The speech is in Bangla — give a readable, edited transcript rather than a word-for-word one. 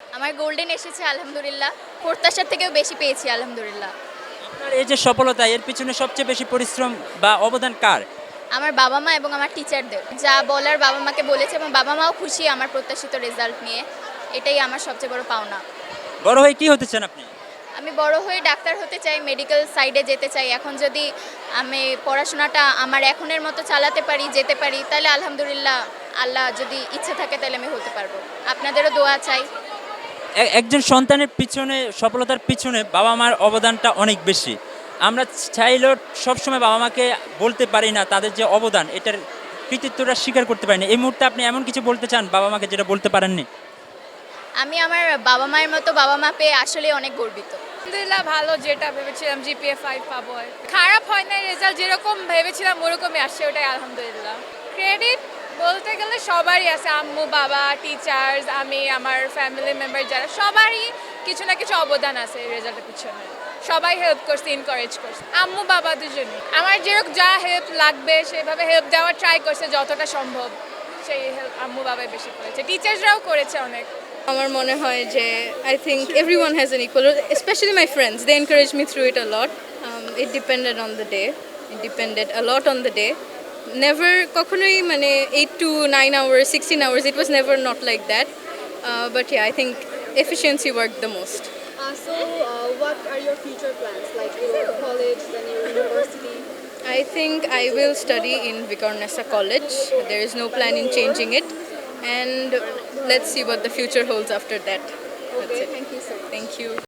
আমার গোল্ডেন এসেছে আলহামদুলিল্লাহ। প্রত্যাশার থেকেও বেশি পেয়েছি আলহামদুলিল্লাহ। আপনার এই যে সফলতা এর পিছনে সবচেয়ে বেশি পরিশ্রম বা অবদান কার? আমার বাবা-মা এবং আমার টিচারদের। যা বলার বাবা-মাকে বলেছে এবং বাবা-মাও খুশি আমার প্রত্যাশিত রেজাল্ট নিয়ে। এটাই আমার সবচেয়ে বড় পাওনা। বড় হয়ে কি হতে চান আপনি? আমি বড় হয়ে ডাক্তার হতে চাই, মেডিকেল সাইডে যেতে চাই। এখন যদি আমি পড়াশোনাটা আমার এখনের মতো চালাতে পারি, যেতে পারি, তাহলে আলহামদুলিল্লাহ আল্লাহ যদি ইচ্ছে থাকে তাহলে আমি হতে পারবো। আপনাদেরও দোয়া চাই। একজন সন্তানের পিছনে সফলতার পিছনে বাবা-মার অবদানটা অনেক বেশি। আমরা চাইলেও সবসময় বাবা-মাকে বলতে পারি না তাদের যে অবদান এটার কৃতিত্বটা স্বীকার করতে পারি না। এই মুহূর্তে আপনি এমন কিছু বলতে চান বাবা-মাকে যেটা বলতে পারেননি? আমি আমার বাবা-মায়ের মতো বাবা-মা পেয়ে আসলেই অনেক গর্বিত। আলহামদুলিল্লাহ ভালো, যেটা ভেবেছিলাম জিপিএ 5 পাবো। খারাপ হয় নাই, রেজাল্ট যেরকম ভেবেছিলাম ওরকমই আসছে, ওটাই আলহামদুলিল্লাহ। ক্রেডিট বলতে গেলে সবারই আছে, আম্মু, বাবা, টিচার্স, আমি, আমার ফ্যামিলি মেম্বার যারা, সবারই কিছু না কিছু অবদান আছে এই রেজাল্টের পিছনে। সবাই হেল্প করছে, এনকারেজ করছে, আম্মু বাবা দুজনই। আমার যেরকম যা হেল্প লাগবে সেভাবে হেল্প দেওয়ার ট্রাই করছে যতটা সম্ভব। সেই হেল্প আম্মু বাবাই বেশি করেছে, টিচার্সরাও করেছে অনেক। আমার মনে হয় যে I think everyone has an equal, especially my friends. They encouraged me through it a lot. It depended on the day. It depended a lot on the day. Never কখনোই মানে 8 to 9 hours, 16 hours. It was never not like that. But yeah, I think efficiency worked the most. What are your future plans, like your college, then your university? I think I will study in Vikarnesa College. There is no plan in changing it. And let's see what the future holds after that. That's Okay, it. thank you so much. Thank you.